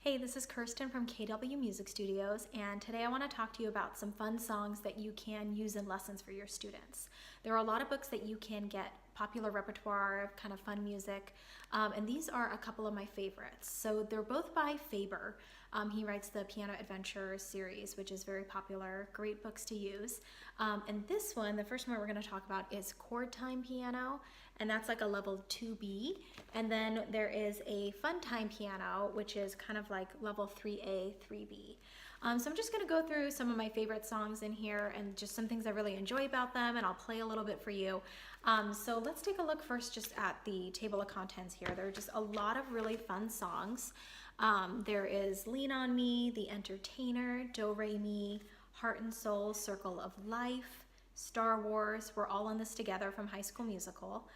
Hey, this is Kirsten from KW Music Studios, and today I want to talk to you about some fun songs that you can use in lessons for your students. There are a lot of books that you can get, popular repertoire, kind of fun music, and these are a couple of my favorites. So they're both by Faber. He writes the Piano Adventure series, which is very popular, great books to use. And this one, the first one we're going to talk about is Chord Time Piano, and that's like a level 2B. And then there is a Fun Time Piano, which is kind of like level 3A, 3B. So I'm just going to go through some of my favorite songs in here and just some things I really enjoy about them, and I'll play a little bit for you. So let's take a look first just at the table of contents here. There are just a lot of really fun songs. There is Lean on Me, The Entertainer, Do Re Mi, Heart and Soul, Circle of Life, Star Wars, We're All in This Together from High School Musical,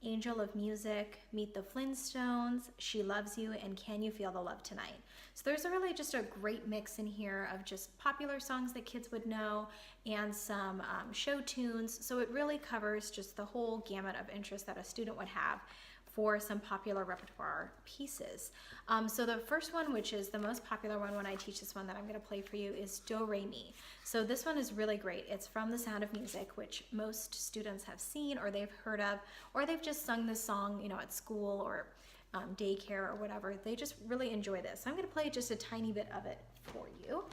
Angel of Music, Meet the Flintstones, She Loves You, and Can You Feel the Love Tonight? So there's really just a great mix in here of just popular songs that kids would know and some show tunes. So it really covers just the whole gamut of interest that a student would have for some popular repertoire pieces. So the first one, which is the most popular one when I teach this one that I'm going to play for you, is Do Re Mi. So this one is really great. It's from The Sound of Music, which most students have seen or they've heard of, or they've just sung this song, at school or daycare or whatever. They just really enjoy this. So I'm going to play just a tiny bit of it for you.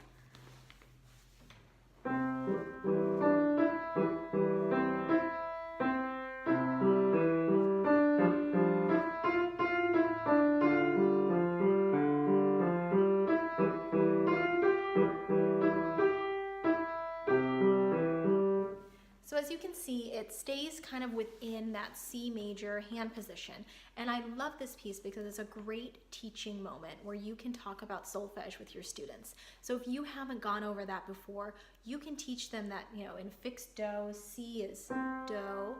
So as you can see, it stays kind of within that C major hand position. And I love this piece because it's a great teaching moment where you can talk about solfege with your students. So if you haven't gone over that before, you can teach them that, in fixed do, C is do,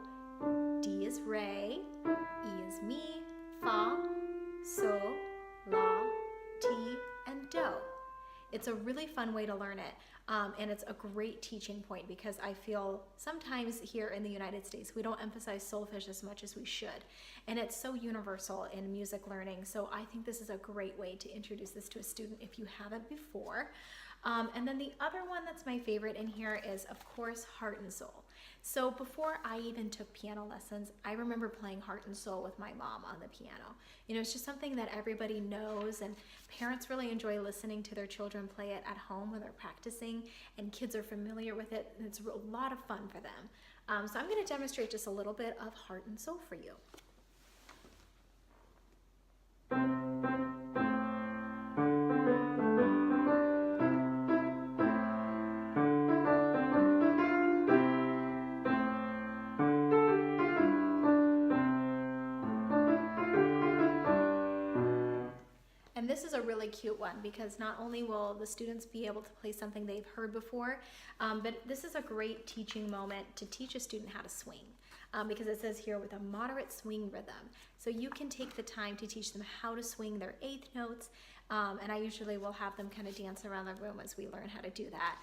D is re, E is mi, fa, so, la, ti, and do. It's a really fun way to learn it, and it's a great teaching point because I feel sometimes here in the United States we don't emphasize solfege as much as we should, and it's so universal in music learning. So I think this is a great way to introduce this to a student if you haven't before. And then the other one that's my favorite in here is, of course, Heart and Soul. So before I even took piano lessons, I remember playing Heart and Soul with my mom on the piano. It's just something that everybody knows, and parents really enjoy listening to their children play it at home when they're practicing, and kids are familiar with it, and it's a lot of fun for them. So I'm going to demonstrate just a little bit of Heart and Soul for you. And this is a really cute one because not only will the students be able to play something they've heard before, but this is a great teaching moment to teach a student how to swing, because it says here with a moderate swing rhythm. So you can take the time to teach them how to swing their eighth notes, and I usually will have them kind of dance around the room as we learn how to do that.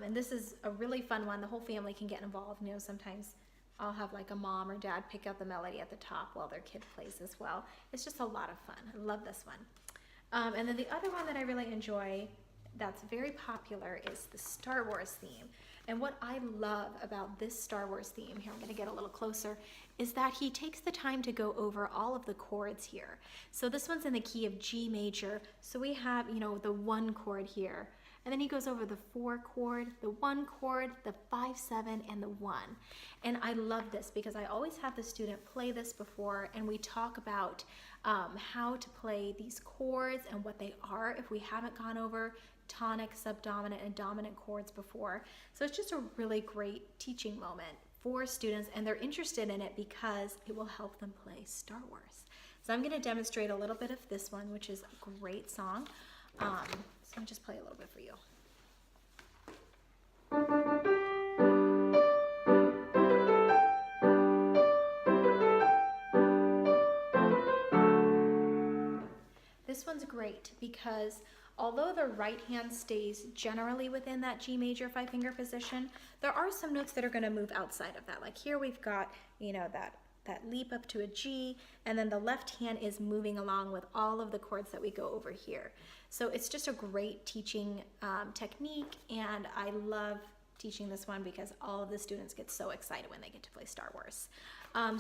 And this is a really fun one. The whole family can get involved. Sometimes I'll have like a mom or dad pick up the melody at the top while their kid plays as well. It's just a lot of fun. I love this one. And then the other one that I really enjoy that's very popular is the Star Wars theme. And what I love about this Star Wars theme, here I'm going to get a little closer, is that he takes the time to go over all of the chords here. So this one's in the key of G major, so we have, the 1 chord here. And then he goes over the 4 chord, the 1 chord, the 5/7, and the 1. And I love this because I always have the student play this before, and we talk about how to play these chords and what they are if we haven't gone over tonic, subdominant, and dominant chords before. So it's just a really great teaching moment for students, and they're interested in it because it will help them play Star Wars. So I'm going to demonstrate a little bit of this one, which is a great song. So I'll just play a little bit for you. This one's great because although the right hand stays generally within that G major 5-finger position, there are some notes that are going to move outside of that. Like here we've got, that that leap up to a G, and then the left hand is moving along with all of the chords that we go over here. So it's just a great teaching technique, and I love teaching this one because all of the students get so excited when they get to play Star Wars.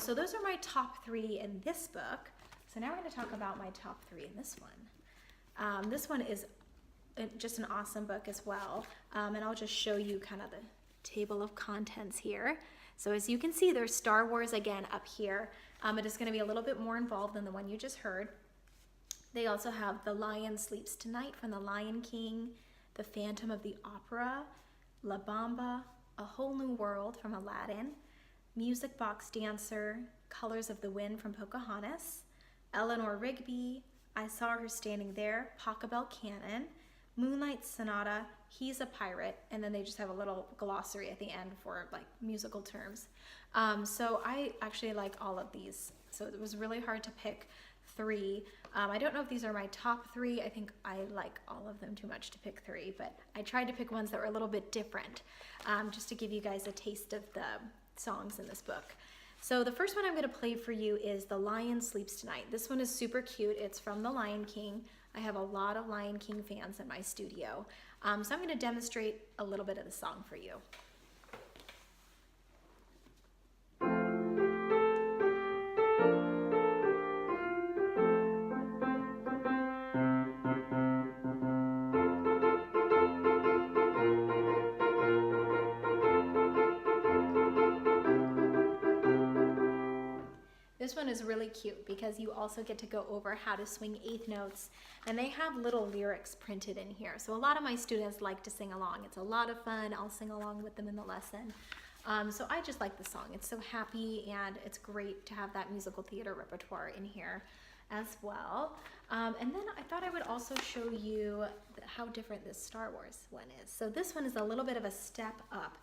So those are my top 3 in this book. So now we're going to talk about my top 3 in this one. This one is just an awesome book as well, and I'll just show you kind of the table of contents here. So as you can see, there's Star Wars again up here. It is going to be a little bit more involved than the one you just heard. They also have The Lion Sleeps Tonight from The Lion King, The Phantom of the Opera, La Bamba, A Whole New World from Aladdin, Music Box Dancer, Colors of the Wind from Pocahontas, Eleanor Rigby, I Saw Her Standing There, Pachelbel Canon, Moonlight Sonata, He's a Pirate, and then they just have a little glossary at the end for like musical terms. So I actually like all of these. So it was really hard to pick 3. I don't know if these are my top 3. I think I like all of them too much to pick 3, but I tried to pick ones that were a little bit different, just to give you guys a taste of the songs in this book. So the first one I'm going to play for you is The Lion Sleeps Tonight. This one is super cute. It's from The Lion King. I have a lot of Lion King fans in my studio. So I'm going to demonstrate a little bit of the song for you. This one is really cute because you also get to go over how to swing 8th notes, and they have little lyrics printed in here. So a lot of my students like to sing along. It's a lot of fun. I'll sing along with them in the lesson. So I just like the song. It's so happy, and it's great to have that musical theater repertoire in here as well. And then I thought I would also show you how different this Star Wars one is. So this one is a little bit of a step up.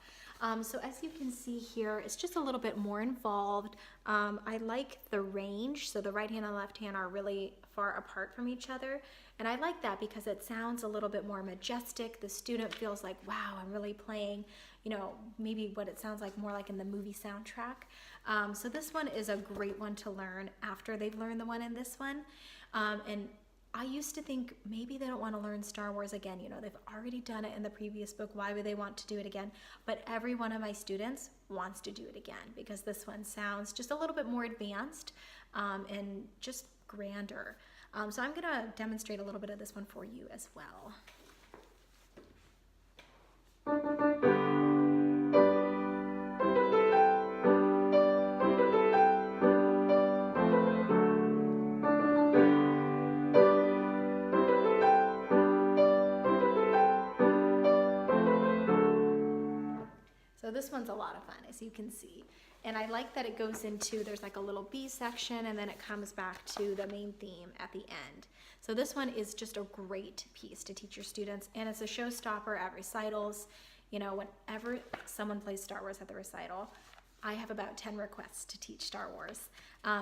So as you can see here, it's just a little bit more involved. I like the range, so the right hand and left hand are really far apart from each other, and I like that because it sounds a little bit more majestic. The student feels like, wow, I'm really playing, you know, maybe what it sounds like more like in the movie soundtrack. So this one is a great one to learn after they've learned the one in this one. And I used to think maybe they don't want to learn Star Wars again. You know, they've already done it in the previous book. Why would they want to do it again? But every one of my students wants to do it again because this one sounds just a little bit more advanced and just grander. So I'm going to demonstrate a little bit of this one for you as well. So this one's a lot of fun, as you can see. And I like that it goes into, there's like a little B section, and then it comes back to the main theme at the end. So this one is just a great piece to teach your students, and it's a showstopper at recitals. You know, whenever someone plays Star Wars at the recital, I have about 10 requests to teach Star Wars.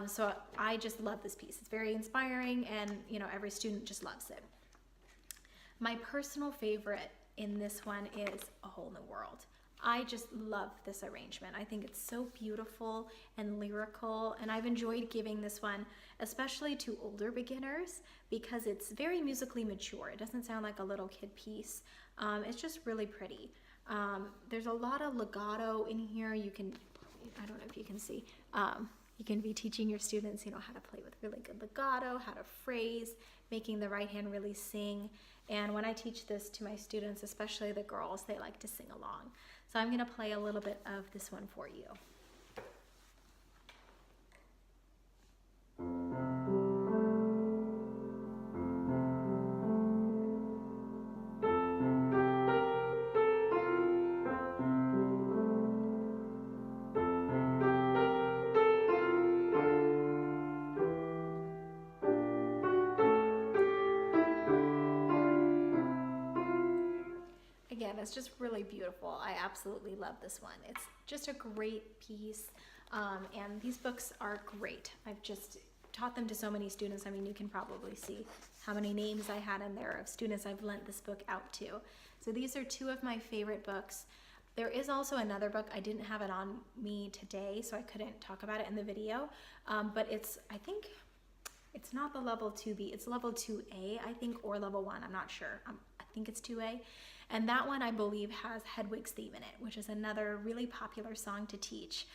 So I just love this piece. It's very inspiring, and you know, every student just loves it. My personal favorite in this one is A Whole New World. I just love this arrangement. I think it's so beautiful and lyrical, and I've enjoyed giving this one, especially to older beginners, because it's very musically mature. It doesn't sound like a little kid piece. It's just really pretty. There's a lot of legato in here. You can, I don't know if you can see, you can be teaching your students, you know, how to play with really good legato, how to phrase, making the right hand really sing. And when I teach this to my students, especially the girls, they like to sing along. So I'm going to play a little bit of this one for you. Again, it's just really beautiful. I absolutely love this one. It's just a great piece, and these books are great. I've just taught them to so many students. I mean, you can probably see how many names I had in there of students I've lent this book out to. So these are 2 of my favorite books. There is also another book. I didn't have it on me today, so I couldn't talk about it in the video, but I think it's not the level 2B, it's level 2A, I think, or level 1, I'm not sure. I think it's 2A. And that one, I believe, has Hedwig's Theme in it, which is another really popular song to teach.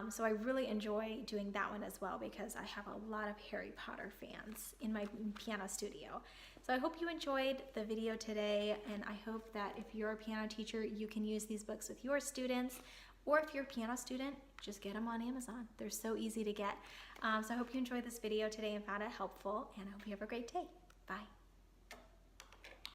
So I really enjoy doing that one as well because I have a lot of Harry Potter fans in my piano studio. So I hope you enjoyed the video today, and I hope that if you're a piano teacher, you can use these books with your students, or if you're a piano student, just get them on Amazon. They're so easy to get. So I hope you enjoyed this video today and found it helpful, and I hope you have a great day. Bye.